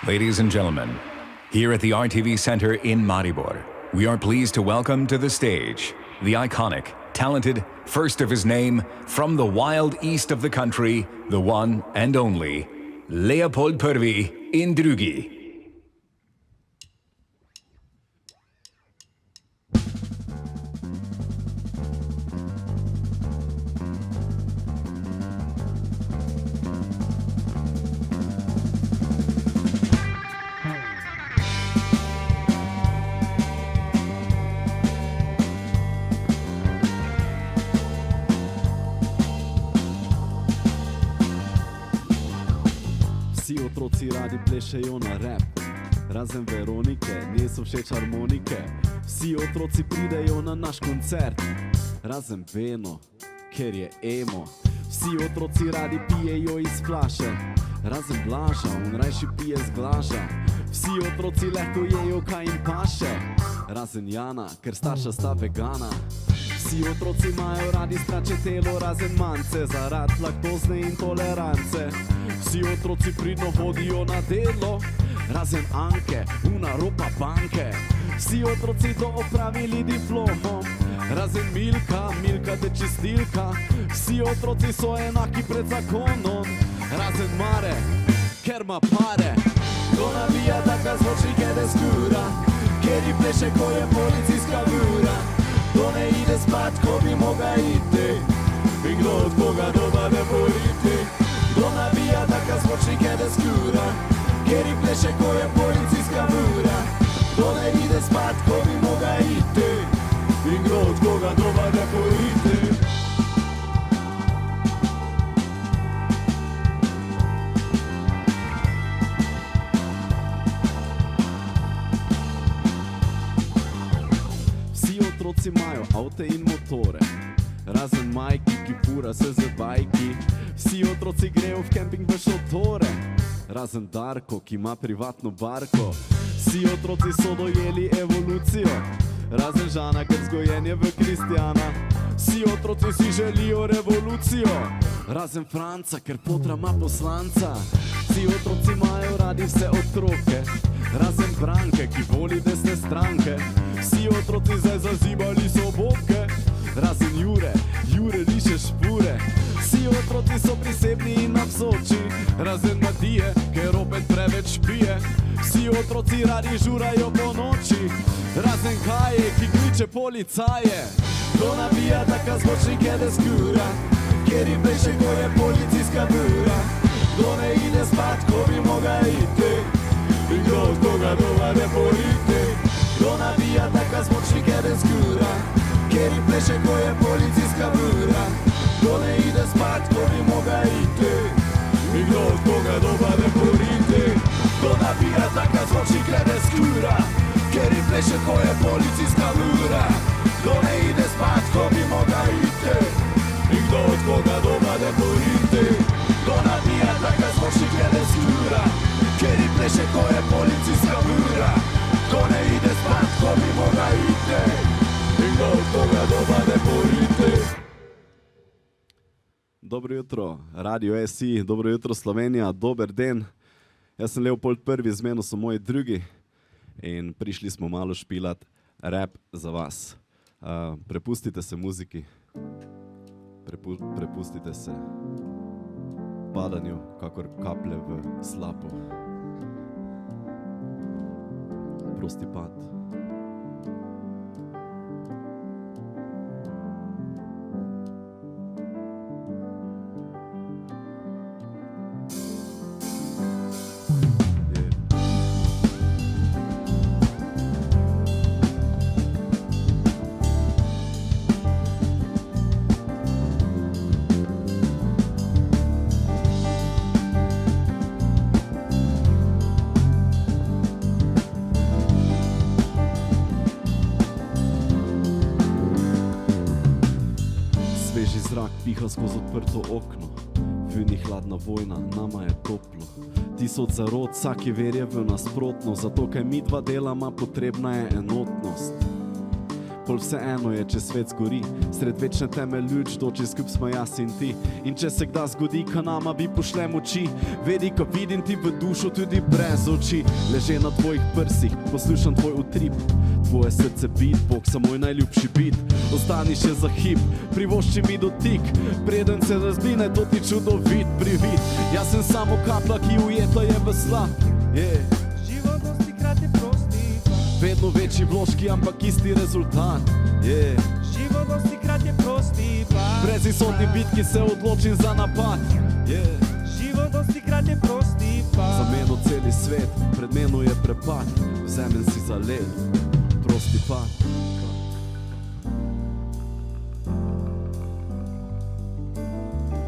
Ladies and gentlemen, here at the RTV Center in Maribor, we are pleased to welcome to the stage the iconic, talented, first of his name, from the wild east of the country, the one and only, Leopold Prvi in Drugi. Vsi otroci radi plešejo na rap, razen Veronike, njej so všeč harmonike. Vsi otroci pridejo na naš koncert, razen Beno, ker je emo. Vsi otroci radi pijejo iz flaše, razen Blaža, on rajši pije z glaža. Vsi otroci lahko jejo, kaj jim paše, razen Jana, ker starša sta vegana. Vsi otroci imajo radi strače telo, razen Mance, zaradi laktozne intolerance. Vsi otroci pridno hodijo na delo, razen Anke, una ropa banke. Vsi otroci to opravili diplomo, razen Milka, Milka te čistilka. Vsi otroci so enaki pred zakonom, razen Mare, ker ma pare. Kdo navija taka zvoči, kede skura, ker ji pleše, ko je policijska ura. Kdo ne ide spat, ko bi moga iti, in kdo od koga doma ne boriti. Kdo navija taka zvoči, kede skura, ker ji pleše, ko je policijska ura. Kdo ne ide spat, ko bi moga iti, in kdo od koga doma ne boriti. Otroci imajo avte in motore, razen Majki, ki fura se z bajki. Vsi otroci grejo v kemping v šotore, razen Darko, ki ima privatno barko. Vsi otroci so dojeli evolucijo, razen Žana, ker zgojen je v kristjana. Vsi otroci si želijo revolucijo, razen Franca, ker potra ima poslanca. Vsi otroci imajo radi vse otroke, razen Branke, ki voli desne stranke. Vsi otroci zdaj zazibali so bobke, razen Jure, Jure riše špure. Vsi otroci so prisebni in navzoči, razen Matije, ker opet preveč pije. Vsi otroci radi žurajo po noči, razen Kaje, ki kliče policaje. Kdo navija taka zvočnik kede skura, ker jim pleše, ko je policijska ura. Kdo ne ide spat, ko bi moga iti, in kdo od koga doma ne boriti. Kdo navija taka zvočnik kede skura, ker jim pleše, ko je policijska ura. Kdo ne ide spat, ko bi moga iti, in kdo od koga doma ne boriti. Kdo navija taka zvočnik kede skura, ker jim pleše, ko je policijska ura. Kdo ne ide spat, ko bi moga iti, in kdo od koga doma ne boriti. Kdo navija taka zvočnik kede skura, ker jim pleše, ko je policijska ura. Kdo ne ide spat, ko bi moga iti, in kdo od koga doma ne boriti. Dobro jutro, Radio SI, dobro jutro Slovenija, dober den. Jaz sem Leopold Prvi, z menom so moji drugi in prišli smo malo špilat rap za vas. Prepustite se muziki, prepustite se padanju, kakor kaplje v slapo. Prosti pad. Piha skozi odprto okno, vini hladna vojna, nama je toplo. Tisoč zarod, vsaki verje v nasprotno, zato kaj mi dva delama, potrebna je enotnost. pol vseeno je, če svet zgori. Sred večne teme luč, doči skup smo jaz in ti. In če se kdaj zgodi, ka nama bi pošlem oči, vedi, ko vidim ti v dušo tudi brez oči. Leže na tvojih prsih, poslušam tvoj utrip, tvoje srce bit, Bog sa moj najljubši bit. Ostani še za hip, privošči mi dotik, preden se razbline, to ti čudovit privid. Jaz sem samo kapla, ki ujeta je v slap. Život dosti krat je prosti pad. Vedno večji vložki, ampak isti rezultat. Život dosti krat je prosti pad. Brez izhodni bitki se odločim za napad. Život dosti krat je prosti pad. Za meno celi svet, pred meno je prepad. Vzemem si za let, prosti pad.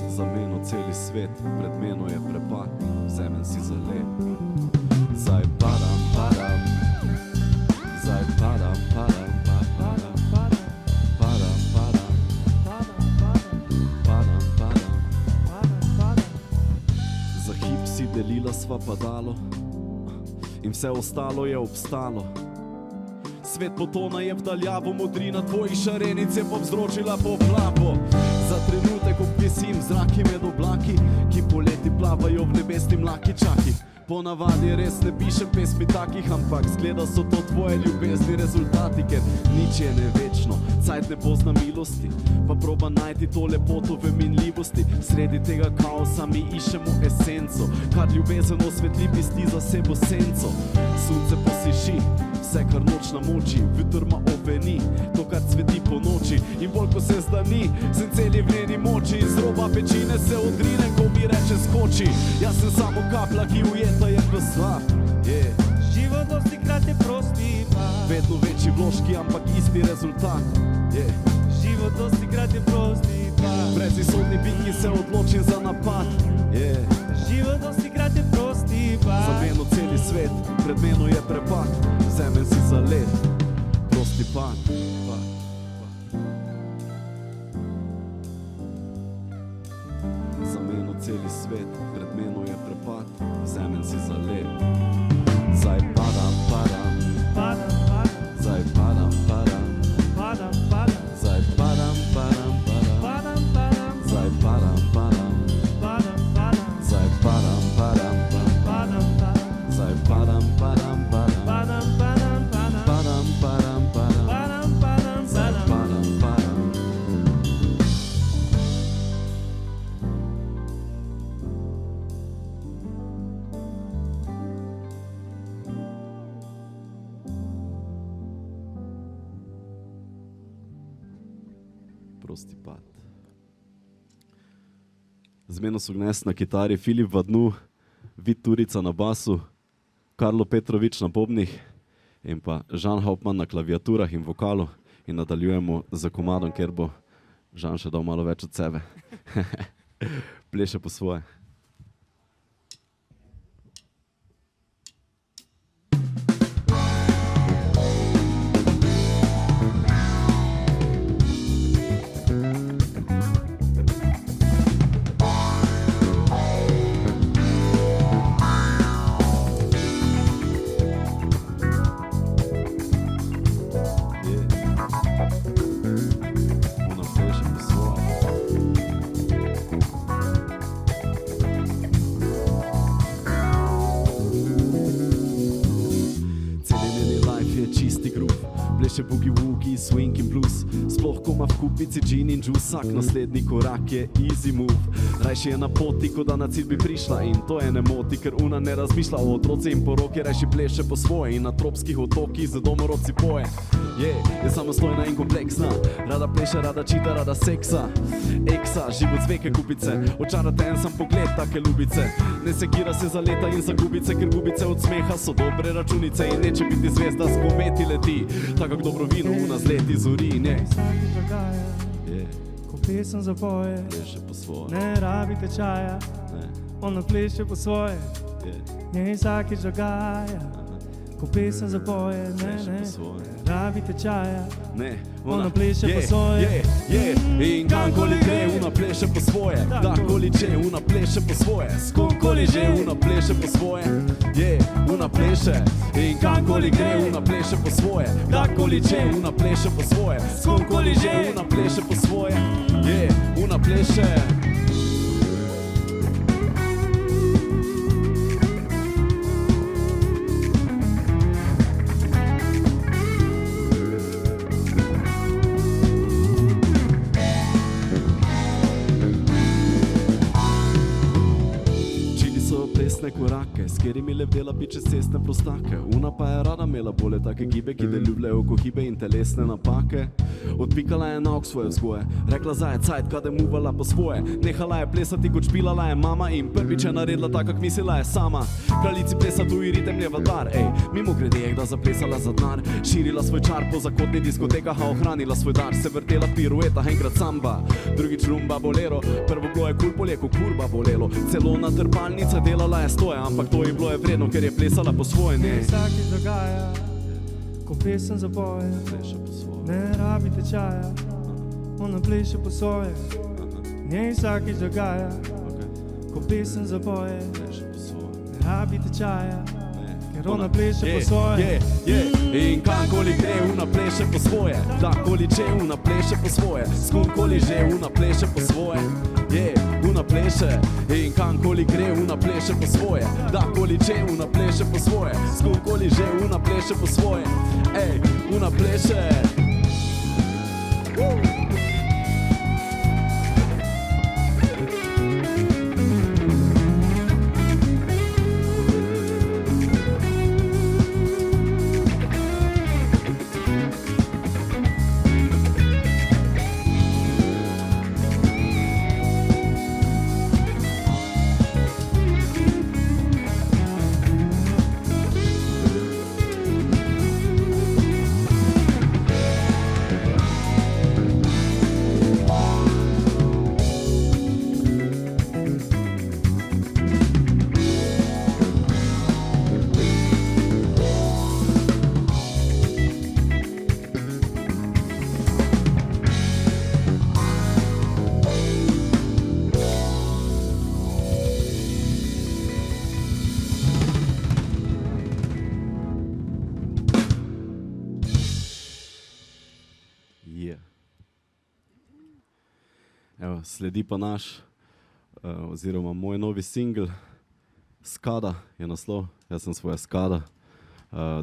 Za meno celi svet, pred meno je prepad. Vzemem si za let. Zdaj padam, padam. Zdaj padam, padam, padam, padam. Padam, padam. Padam, padam. Za hip si delila sva padalo in vse ostalo je obstalo. Svet potona je vdaljavo, modrina tvojih šarenic je povzročila poplavo. Za trenutek obvesim zraki med oblaki, ki poleti plavajo v nebesni mlaki čaki. Ponavadi res ne pišem pesmi takih, ampak zgleda so to tvoje ljubezni rezultati, ker nič je ne večno, cajt ne pozna milosti, pa proba najti to lepoto v minljivosti. Sredi tega kaosa mi iščemo esenco, kar ljubezen osvetli, pisti za sebo senco. Sunce posiši vse, kar noč namoči, veter ma openi to, kar cveti po noči. In bolj ko se zdani, sem celi v njeni moči, iz roba pečine se odrinem, ko mi reče skoči. Jaz sem samo kapla, ki ujeta je v slab. Život dosti krat je prosti pad. Vedno večji vložki, ampak isti rezultat. Život dosti krat je prosti pad. Brez izhodni bitki se odločim za napad. Život dosti krat je prosti pad. Za meno celi svet, pred meno je prepad. Vzemem si za let, prosti pad. Za meno celi svet, pred meno je prepad. Vzemem si za let. Zdaj padam, padam. Padam, padam. Zdaj padam, padam. Padam, padam. Zdaj padam, padam, padam. Padam, padam. Zdaj padam, padam. Padam, padam. Zdaj padam, padam, padam. Padam, padam. Zdaj padam, padam, padam. Padam, padam, padam. Padam, padam, padam. Padam, padam, Zdaj padam. padam, padam. Prosti pad. Zmeno so gnes na kitari, Filip Vadnu, Vid Turica na basu, Karlo Petrovič na bobnih in pa Žan Hauptmann na klaviaturah in vokalu. In nadaljujemo z komadom, ker bo Žan še dal malo več od sebe. Pleše po svoje. Ona pleše po svoje. Čisti groove, pleše boogie-woogie, swing in blues. Sploh ko ima v kupici gin in juice, vsak naslednji korak je easy move. Rajši je na poti, ko da na cilj bi prišla, in to je ne moti, ker una ne razmišlja o otroci in poroki. Rajši pleše po svoje in na tropskih otokih z domorodci poje. Je samostojna in kompleksna, rada pleše, rada čita, rada seksa. Eksa, život zveke kupice, očarate en sam pogled take ljubice. Ne sekira se za leta in za gubice, ker gubice od smeha so dobre računice. In neče biti zvezda s kometi leti, tako jak dobro vino v nas leti zori. Vsaki dogaja, ko pesem zapoje, Pleše po svoje. ne rabi tečaja, ona pleše po svoje. Njej vsakič dogaja, ko pesem zapoje, ne rabi tečaja. Ne, ona pleše po svoje. In kamkoli gre, ona pleše po svoje. Kdakoli že, ona pleše po svoje. S komkoli že, ona pleše po svoje. Ona pleše. In kamkoli gre, ona pleše po svoje. Kdakoli že, ona pleše po svoje. S komkoli že, ona pleše po svoje. Ona pleše. Plesne korake, s katerimi lebdela bi čez cestne prostake. Una pa je rada imela bolje take gibe, ki deljubljajo kohibe in telesne napake. Odpikala je nauk svoje vzgoje, rekla za je cajt, kada je muvala po svoje. Nehala je plesati, kot špilala je mama in prvič je naredila tako, kak mislila je sama. Kraljici plesa tuji ritem je vladar, mimo grede je kda zaplesala za denar. Širila svoj čar po zakotni diskotekah, a ohranila svoj dar. Se vrtela pirueta, enkrat samba, drugič rumba bolero. Prvo bilo je kul polje, ko kurba bolelo. Celo na trpalnica delala je stoje, ampak to je bilo je vredno, ker je plesala po svoje. Ne vsakič dogaja, ko pesem zapoje, ne rabi tečaja, ona pleše po svoje. Ne vsakič dogaja, ko pesem zapoje, ne rabi tečaja, ker ona pleše po svoje. In kamkoli gre, ona pleše po svoje. Kdakoli že, ona pleše po svoje. S komkoli že, ona pleše po svoje. Ona pleše. In kamkoli gre, ona pleše po svoje. Kdakoli že, ona pleše po svoje. S komkoli že, ona pleše po svoje. Ona pleše. Evo, sledi pa naš, oziroma moj novi singl, Skada je naslov, jaz sem svoja Skada.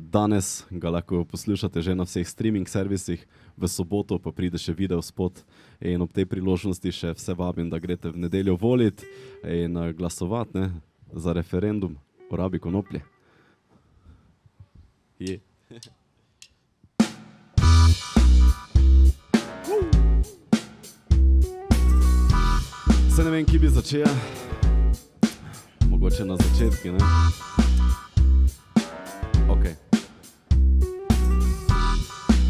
Danes ga lahko poslušate že na vseh streaming servisih, v soboto pa pride še video spot in ob tej priložnosti še vse vabim, da greste v nedeljo volit in glasovati za referendum o rabi konoplje. Se ne vem, ki bi začela, mogoče na začetki, ne? Ok.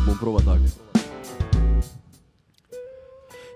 Bom proba tako.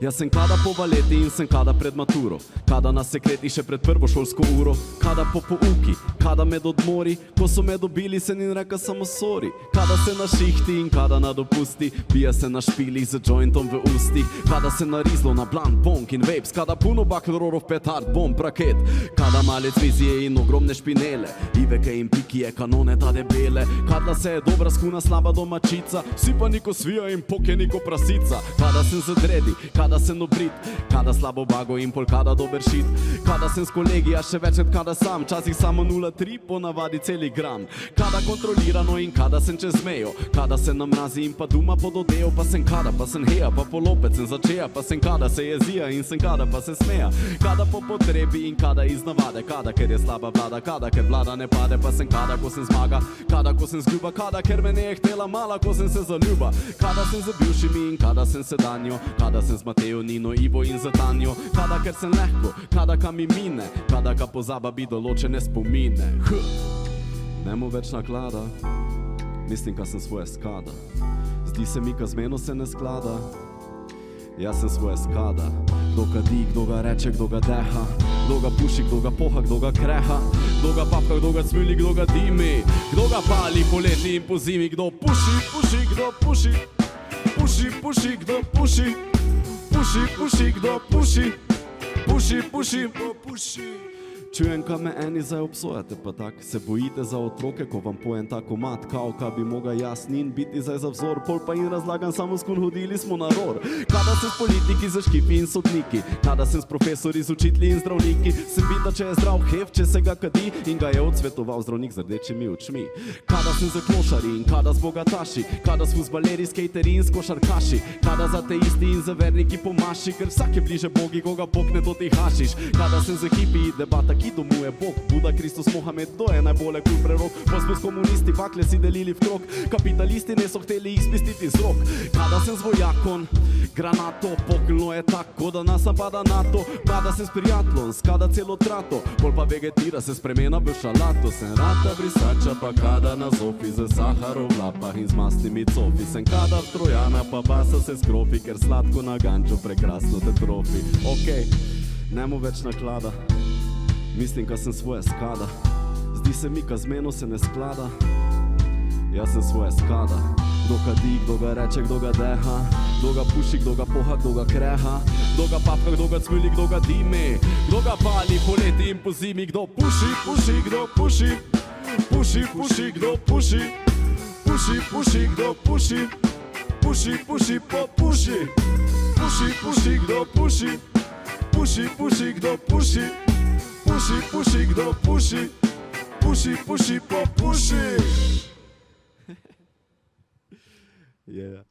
Jaz sem kada po baleti in sem kada pred maturo, kada na sekreti še pred prvo šolsko uro, kada po pouki, kada med odmori, ko so me dobili, se ni reka samo sorry, kada se na šihti in kada na dopusti, pija se na špilih z jointom v ustih, kada se na rizlo, na blunt, bonk in vapes, kada puno baklororov, petard, bomb, raket, kada malec vizije in ogromne špinele, iveke in pikije, kanone ta debele, kada se je dobra skuna, slaba domačica, vsi pa niko svija in poke niko prasica, kada sem zadredi, kada sem obrit, kada slabo bago in pol kada dober šit, kada sem s kolegi, a še večkrat kada sam, časih samo 0,3, ponavadi celi gram, kada kontrolirano in kada sem čez mejo, kada se namrazi in pa duma pod odejo, pa sem kada, pa sem heja, pa polopec sem začeja, pa sem kada se jezija in sem kada, pa se smeja, kada po potrebi in kada iz navade, kada ker je slaba vlada, kada ker vlada ne pade, pa sem kada, ko sem zmaga, kada ko sem zguba, kada ker me ne je htela mala, ko sem se zaljuba, kada sem z bivšimi in kada sem sedanjo, kada sem z Mateo, Nino, Ivo in Zatanjo, kada ker sem lahko, kada ka mi mine, kada ka pozababi določene spomine. Nemo več naklada, mislim ka sem svoje Skada, zdi se mi ka z meno se ne sklada, jaz sem svoje Skada, kdo ga di, kdo ga reče, kdo ga deha, kdo ga puši, kdo ga poha, kdo ga kreha, kdo ga papka, kdo ga cvili, kdo ga dimi, kdo ga pali poleti in po zimi, kdo puši, kdo puši, puši, puši, kdo puši? Puši, puši, kdo puši? Puši, puši, puši. Čujem, kaj me eni zdaj obsojate, pa tak se bojite za otroke, ko vam pojem tako mat, kao, kaj bi moga jaz njim biti zdaj za vzor, pol pa in razlagam samo skun hodili smo na ror. Kada sem s politiki, za škipi in sodniki, kada sem s profesori, z učitelji in zdravniki, sem bita, če je zdrav hef, če se ga kadi in ga je odsvetoval zdravnik z rdečimi očmi. Kada sem za klošari in kada z bogataši, kada s fuzbaleri, skejteri in s košarkaši, kada za teisti in za verniki pomaši, ker vsak je bliže Bogi, koga pokne, to ti hašiš. Kada sem za hipi, debata, ki domuje Bog, Buda, Kristus, Mohamed, to je najbolje kul prerok. Pa smo s komunisti bakle si delili v krog, kapitalisti ne so hteli jih spustiti z rok. Kada sem z vojakon, granato, pokljno je tako, da nas napada NATO. Kada sem s prijateljem, skada celo trato, pol pa vegetira se spremena v šalato. Sem rata brisača, pa kada na zofi, z saharov v lapah in z mastnimi cofi. Sem kada v Trojana, pa basa se skrofi, ker sladko na gančo prekrasno te trofi. Okej, nemo več naklada, mislim, ka sem svoje skada. Zdi se mi, ka z meno se ne sklada. Jaz sem svoje skada. Kdo kadi, kdo ga reče, kdo ga deha, kdo ga puši, kdo ga poha, kdo ga kreha, kdo ga papka, kdo ga cvili, kdo ga dime, kdo ga pali poleti in po zimi, kdo puši, puši, kdo puši, puši, puši, kdo puši, puši, puši, kdo puši, puši, puši, popuši, puši, puši, kdo puši, puši, puši, kdo puši, puši, puši, kdo puši, puši, puši, popuši. Yeah.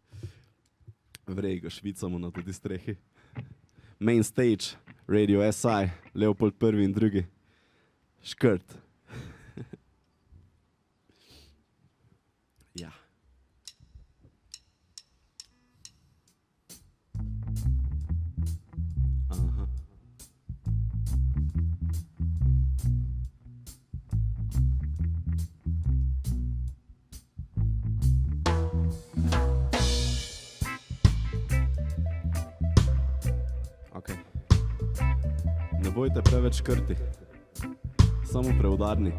Vrej, ga švicamo na tudi strehi. Main stage, Radio SI, Leopold I in II. Škrt. Ja. Aha. Okay. Ne bojte preveč škrti, samo preudarni.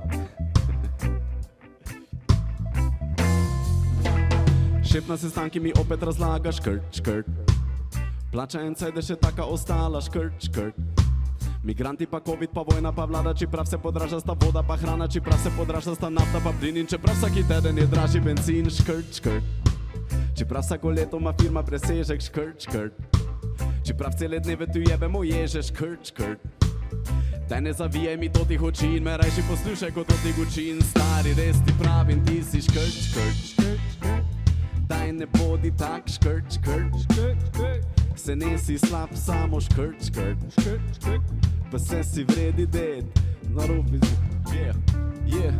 Šef na sestanki mi opet razlaga škrt, škrt. Plača en cajde še taka ostala škrt, škrt. Migranti pa covid pa vojna pa vlada, čeprav se podraža sta voda pa hrana, čeprav se podraža sta nafta pa plin in čeprav vsaki teden je dražji benzin, škrt, škrt. Čeprav vsako leto ima firma presežek, škrt, škrt. Čeprav cele dneve tu jebemo ježe, škrt, škrt. Daj ne zavijaj mi totih oči in me rajši poslušaj kot totih učin. Stari, res ti pravim, ti si škrt, škrt, škrt, škrt. Daj ne bodi tak, škrt, škrt, škrt, škrt. Se nisi slab, samo škrt, škrt, škrt, škrt. Pa se si vredi ded, narobi si, yeah, yeah.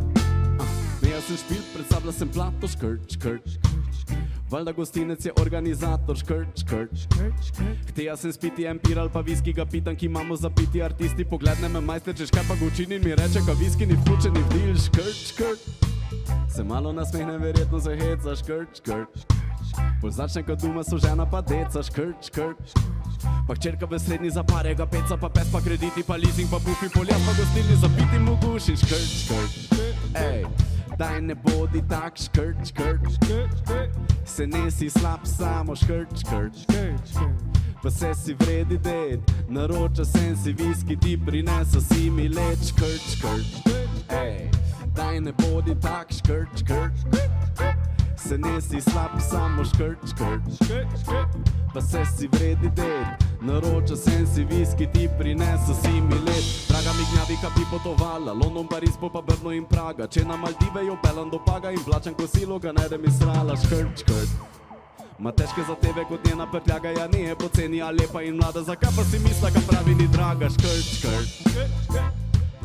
Jaz sem špil, predstavlja sem plato, škrt, škrt, škrt, škrt. Valjda gostinec je organizator, škrt, škrt, škrt, škrt. Hteja sem spiti empiral, pa viski ga pitan, ki imamo zapiti artisti. Pogledne me majster, češ kaj pa ga učini in mi reče, ka viski ni vključen v deal, škrt, škrt. Se malo nasmehne, verjetno se heca, škrt, škrt, škrt. Bolj začne kot duma, so žena pa deca, škrt, škrt. Pa hčerka v srednji za parega peca, pa pes pa krediti, pa leasing, pa bufi, poljas pa gostilni, zapiti mu guši, škrt, škrt. Ej, daj ne bodi tak, škrt, škrt, škrt, škrt. Se nisi slab, samo škrt, škrt, škrt, škrt. Pa se si vredi ded, naroča sem si viski, ti prinesa si mi let, škrt, škrt, škrt. Ej, daj ne bodi tak, škrt, škrt, škrt. Se nisi slab, samo škrt, škrt, škrt, škrt. Pa se si vredi ded, naroča sem si viski, ti prinesa si mi let. Draga mi gnjavi, ka bi potovala, London, Pariz, pa Brno in Praga. Če na Maldive jo pelam do Paga in plačam kosilo, ga najdem iz srala, škrt, škrt. Ma težke za tebe kot njena prtljaga, ja ne je poceni, a lepa in mlada. Zakaj pa si misla, ka pravi ni draga, škrt, škrt, škrt, škrt.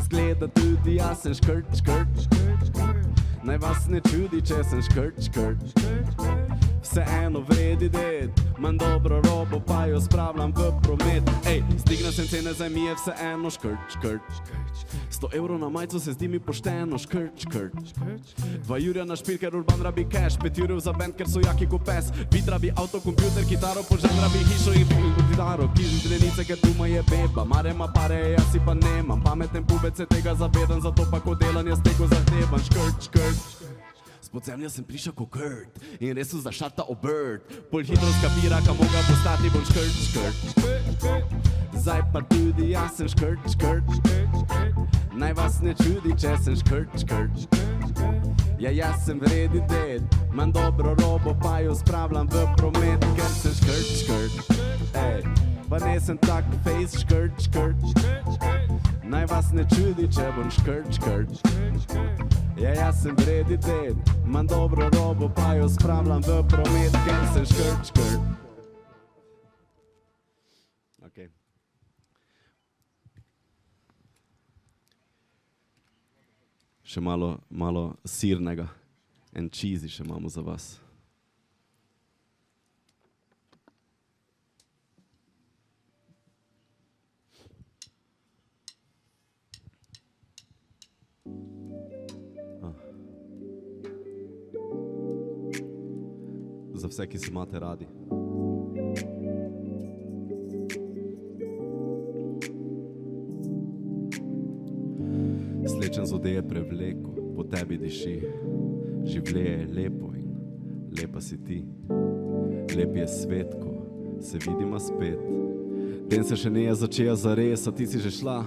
Zgleda tudi jaz sem škrt, škrt, škrt, škrt. Naj vas ne čudi, če sem škrt, škrt, škrt, škrt. Vseeno vredi ded, manj dobro robo, pa jo spravljam v promet. Ej, stigna sem cene, zdaj mi je vseeno, škrt, škrt, škrt. 100 evrov na majco se zdi mi pošteno, škrt, škrt, škrt. 2 jurja na špil, ker Urban rabi cash, 5 jurjev za band, ker so jaki ko pes. Vid rabi avto, kompjuter, kitaro, Požan rabi hišo in gitaro, kizdrenice, ker duma je beba. Marema pare, jaz si pa nemam, pameten pubec se tega zavedam, zato pa ko delam jaz teko zahtevam, škrt, škrt. Podzemlja sem prišel kot Kurt in res so zašata obrt. Pol hitro skapira, kam moga postati bom škrt. Zdaj pa tudi jaz sem škrt. Naj vas ne čudi, če sem škrt. Ja, jaz sem vredi ded, manj dobro robo pa jo spravljam v promet, ker sem škrt. Ej, pa ne sem tak face škrt. Naj vas ne čudi, če bom škrt. Ja, jaz sem vredi ded, manj dobro robo pa jo spravljam v promet, ker sem škrt. Okay. Še malo sirnega and cheesy še imamo za vas. Za vse, ki se imate radi. Slečen z odeje prevleko, po tebi diši. Življenje je lepo in lepa si ti. Lep je svet, ko se vidimo spet. Den se še ne je začela zares, a ti si že šla.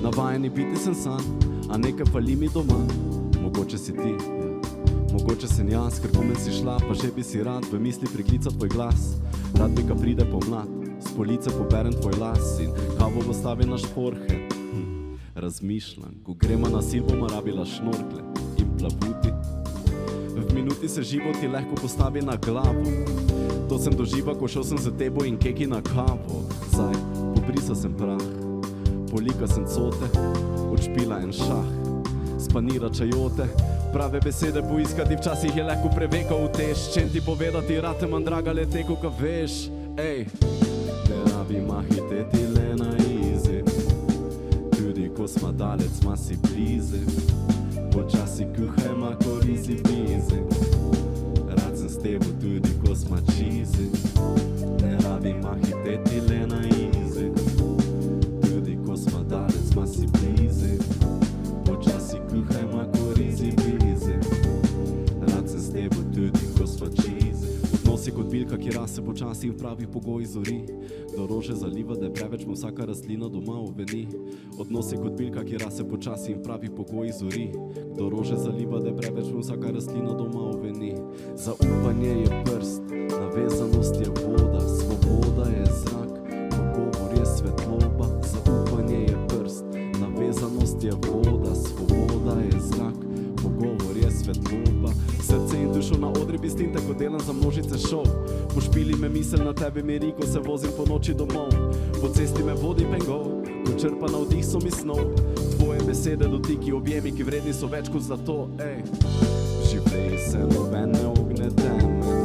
Navajeni biti sem sam, a nekaj fali mi doma. Mogoče si ti, mogoče sem jaz, ker pomen si šla, pa že bi si rad v misli priklical tvoj glas. Rad bi, ka pride pomlad, s police poberem tvoj las in kavo postavim na šporhe. Razmišljam, ko gremo na sil, bomo rabila šnorkle in plavuti. V minuti se život ti lahko postavi na glavo. To sem doživel, ko šel sem za tebo in keki na kavo. Zdaj, pobrisa sem prah, polika sem cote, odšpila en šah, spanira čajote. Prave besede poiskati včasih je lahko preveka utež. Čem ti povedati, rate manj draga le teko, ka veš. Ej, ne rabi mahiteti le na izi. Ko sma dalec, sma si blize. Počasi kuhaj, ma korizi blize. Rad sem s tebo tudi, ko sma čizi. Ne rabi mahiteti le na izi. Tudi ko sma dalec, sma si blize. Počasi kuhaj, ma korizi blize. Rad sem s tebo tudi, ko sma čizi. Odnosi kot bilka, ki rase počasi v pravih pogojih zori. Do rože zaliva, da preveč mu vsaka rastlina doma uveni. Odnosi kot bilka, ki rase počasi in pravih pogojih zori. Do rože zaliva, da preveč mu vsaka rastlina doma uveni. Zaupanje je prst, navezanost je voda, svoboda je zrak, pogovor je svetloba. Zaupanje je prst, navezanost je voda, svoboda je zrak, pogovor je svetloba. Srce in dušo na odri bi stinte, ko delam za množice šov. Pošpili me misel na tebe miri, ko se vozim po noči domov. Po cesti me vodi pengov, ko črpa na vdih so mi snov. Tvoje besede, dotiki, objemi, ki vredni so več kot zlato. Ej, življenje se noben ne ogne teme,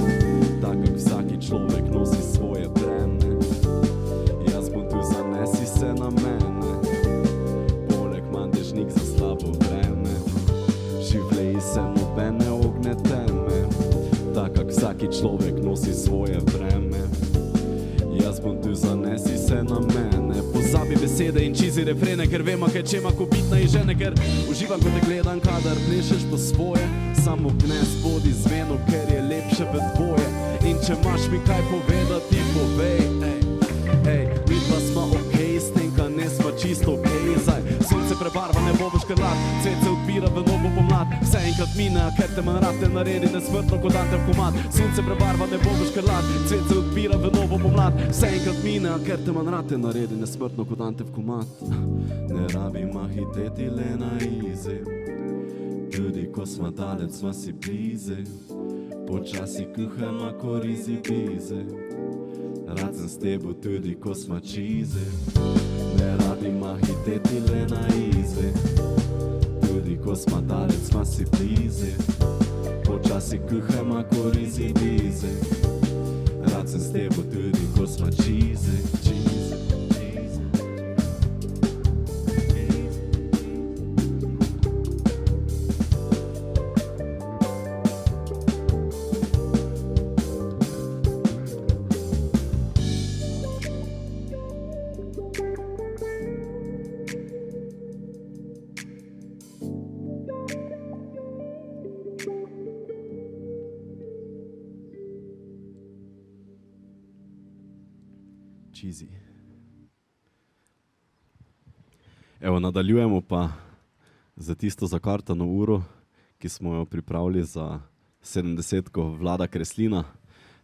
tak kak vsaki človek nosi svoje breme. Jaz bom tu, zanesi se na mene, poleg manj dežnik za slabo vreme. Življenje se noben ne ogne teme, tak kak vsaki človek nosi svoje breme. Jaz bom tu, zanesi se na mene. Pozabi besede in čizi refrene, ker vema, kaj čema ko bitna in žene. Ker uživam, ko te gledam, kadar plešeš po svoje. Samo gnes bodi zveno, ker je lepše v dvoje. In če imaš mi kaj povedati, povej. Ej, mi dva sva okej, s tem, ka ne sva čisto okej. Zdaj, sonce prebarva, ne bo škrlat, cvet se odpira v novo pomlad. Vse enkrat mine, a ker te manj rad te naredi nesmrtno kot Dante v komad. Sonce prebarva, ne bo škrlat, cvet se odpira v novo pomlad. Vse enkrat mine, a ker te manj rad te naredi nesmrtno kot Dante v komad. Ne rabi mahiteti le na izi, tudi ko sva dalec, sva si blize. Počasi kuhaj, ma korizi blize. Rad sem s tebo tudi, ko sma čizi. Ne rabi mahiteti le na izi, tudi ko sma dalec, sma si blize. Počasi kuhaj, ma korizi blize. Rad sem s tebo tudi, ko sma čizi. Cheesy. Evo, nadaljujemo pa za tisto zakartano uro, ki smo jo pripravili za 70-ko Vlada Kreslina.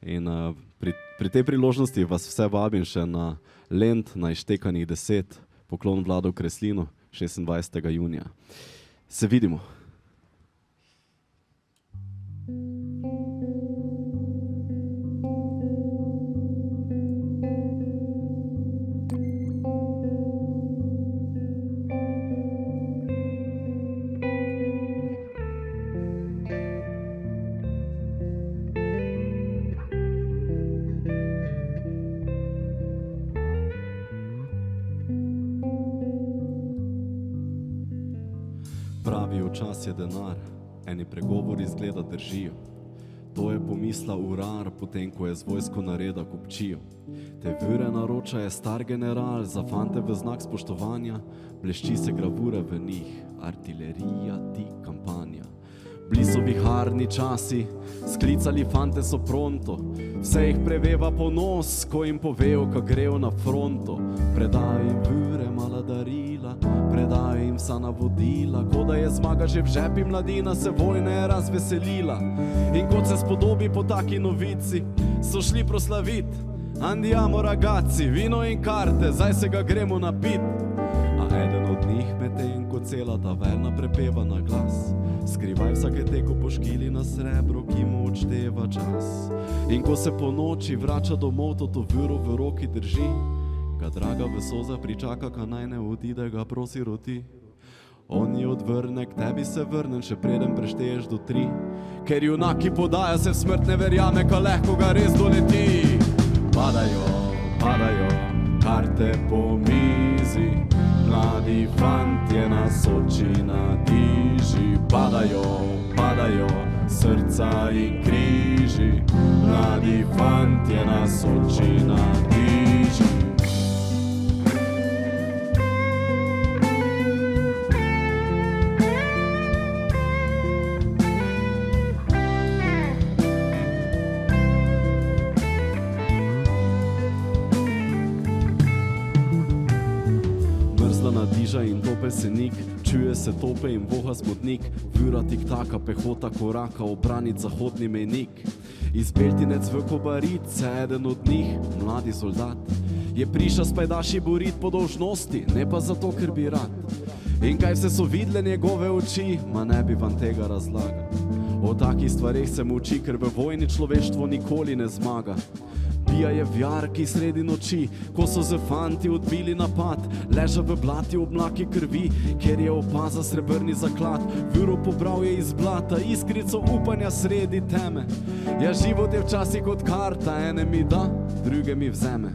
In pri tej priložnosti vas vse vabim še na Lent na Izštekanih 10, poklon Vladu Kreslinu, 26. junija. Se vidimo. Pravijo, čas je denar, eni pregovori izgleda držijo. To je pomisla urar, potem ko je z vojsko nareda kupčijo. Te vire naroča je star general, za fante v znak spoštovanja, blešči se gravure v njih, artilerija ti kampanja. Bili so viharni časi, sklicali fante so pronto, vse jih preveva ponos, ko jim povejo, ka grejo na fronto. Predajo jim vire, mala darila, predajo jim vsa navodila, ko da je zmaga že v žepi, mladina se vojne je razveselila. In kot se spodobi po taki novici, so šli proslavit, andiamo ragazzi, vino in karte, zdaj se ga gremo napit. A eden od njih medtem, ko cela taverna prepeva na glas, skrivaj vsake teko po škili na srebro, ki mu odšteva čas. In ko se po noči vrača domov, to viro v roki drži, ga draga vesoza pričaka, ka naj ne odide, ga prosi roti. On ji odvrne, k tebi se vrnem, še preden prešteješ do 3, ker junaki podaja se v smrt ne verjame, ka lahko ga res doleti. Padajo, padajo karte po mizi, mladi fantje na Soči na diži. Padajo, padajo srca in križi, mladi fantje na Soči na diži. Diža in topel senik, čuje se tope in voha smodnik, vyra tik-taka, pehota koraka, obranit zahodni mejnik. Iz beltinec v kobarice, eden od njih, mladi soldat, je prišel s pajdaši borit po dolžnosti, ne pa zato, ker bi rad. In kaj vse so vidle njegove oči, ma ne bi vam tega razlagal. O takih stvareh se mu uči, ker v vojni človeštvo nikoli ne zmaga. Bija je v jarki sredi noči, ko so z fanti odbili napad, leža v blati oblaki krvi, ker je opaza srebrni zaklad. Viro pobral je iz blata, iskrico upanja sredi teme. Ja, život je včasih kot karta, ene mi da, druge mi vzeme.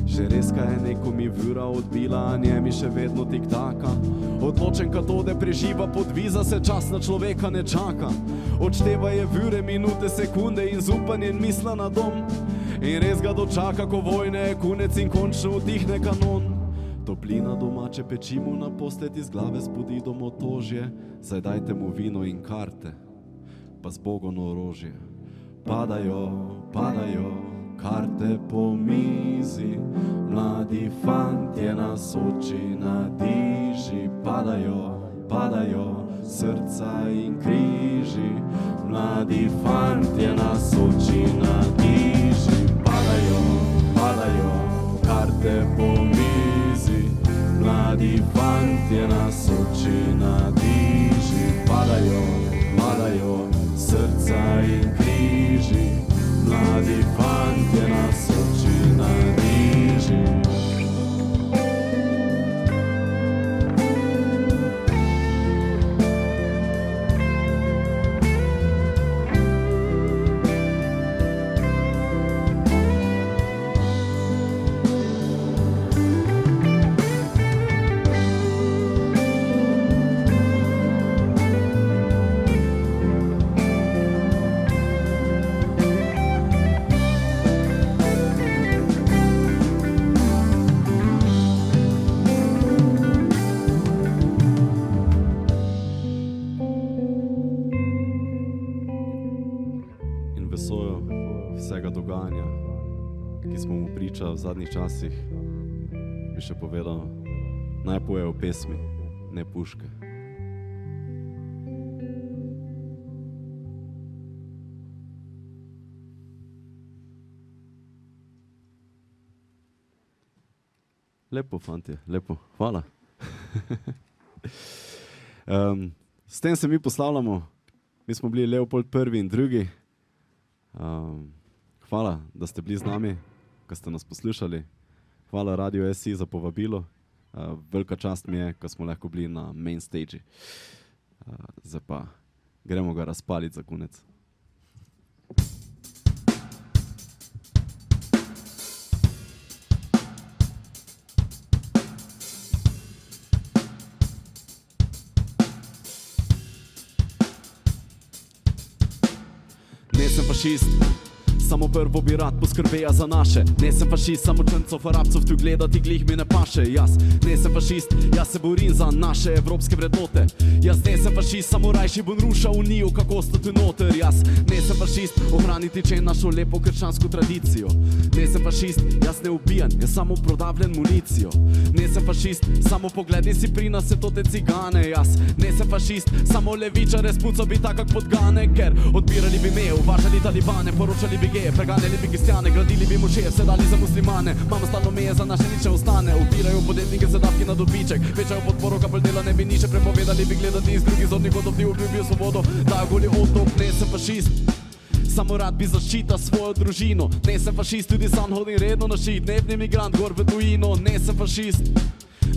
Že reska je neko mi vira odbila, a njemi še vedno tik-taka. Odločen katode preživa, podviza se, čas na človeka ne čaka. Odšteva je vire, minute, sekunde in z upanjem misla na dom. In res ga dočaka, ko vojne je konec in končno utihne kanon. Toplina domače peči mu na postelj, iz glave spudi domotožje, zdaj dajte mu vino in karte, pa zbogono orožje. Padajo, padajo karte po mizi, mladi fantje na Soči na diži. Padajo, padajo srca in križi, mladi fantje na Soči na diži. Padajo, padajo karte po mizi, mladi fantje na Soči na diži. Padajo, padajo srca in križi, mladi fantje na Soči na diži. priča v zadnjih časih, bi še povedal, naj pojejo pesmi, ne puške. Lepo, fantje, lepo. Hvala. S tem se mi poslavljamo. Mi smo bili Leopold prvi in drugi. Hvala, da ste bili z nami, ko ste nas poslušali. Hvala Radio SI za povabilo. Velika čast mi je, ko smo lahko bili na main stage. Zdaj pa gremo ga razpaliti za konec. Nisem fašist, samo prvo bi rad poskrbeja za naše. Nisem fašist, samo črncov, arabcov tu gledati glih mi ne paše. Jaz nisem fašist, jaz se borim za naše evropske vrednote. Jaz nisem fašist, samo rajši bom rušal unijo, kako sta tu noter. Jaz nisem fašist, ohraniti če našo lepo krščansko tradicijo. Nisem fašist, jaz ne ubijam, jaz samo prodavljam municijo. Nisem fašist, samo pogledaj si pri nas se to te cigane. Jaz nisem fašist, samo levičare spuco bi takak podgane. Ker odbirali bi me, uvažali talibane, poročali bi geje, preganjali bi kristjane, gradili bi mošeje, se dali za muslimane. Mama stalno meje za naše nič ne ostane, ubirajo podjetnike za davki na dobiček, večajo podporo, kabel dela ne bi niče, prepovedali bi gledati iz drugih zornih kotov, ti obljubijo svobodo, dajo goli otok. Nisem fašist, samo rad bi zaščita svojo družino. Nisem fašist, tudi sam hodim redno na šit, dnevni migrant gor v tujino. Nisem fašist,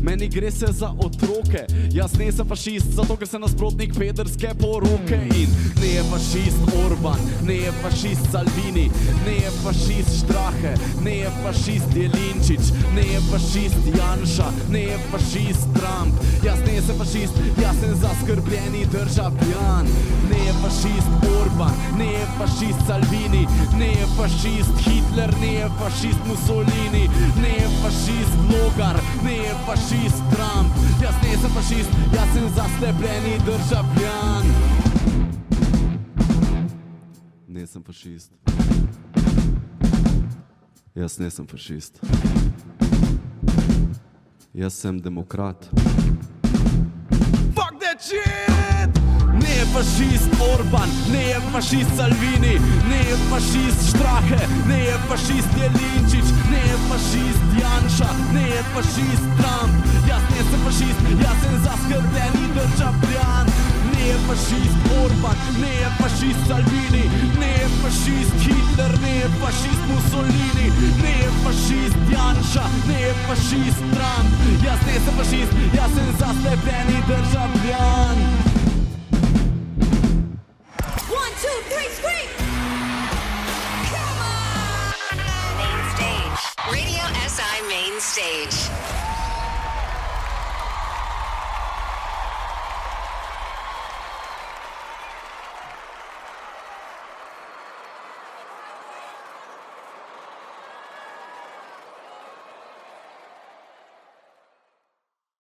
meni gre se za otroke. Jaz nisem fašist, zato ker se nasprotnik pederske poroke. In ne je fašist Orban, ne je fašist Salvini, ne je fašist Strache, ne je fašist Jelinčič, ne je fašist Janša, ne je fašist Trump. Jaz nisem fašist, jaz sem zaskrbljeni državljan. Ne je fašist Orban, ne je fašist Salvini, ne je fašist Hitler, ne je fašist Mussolini, ne je fašist Logar, ne je fašist Trump. Jaz nisem fašist, jaz sem zaslepljeni državljan. Nisem fašist. Jaz nisem fašist. Jaz sem demokrat. Fuck that shit! Ne je fašist Orban, ne je fašist Salvini, ne je fašist Strache, ne je fašist Jelinčič, ne je fašist Janša, ne je fašist Trump. Jaz nisem fašist, jaz sem zaskrbljeni državljan. Ne je fašist Orban, ne je fašist Salvini, ne je fašist Hitler, ne je fašist Mussolini, ne je fašist Janša, ne je fašist Trump. Jaz nisem fašist, jaz sem zaslepljeni državljan. 1, 2, 3, scream! Come on! Main stage. Radio SI Main Stage.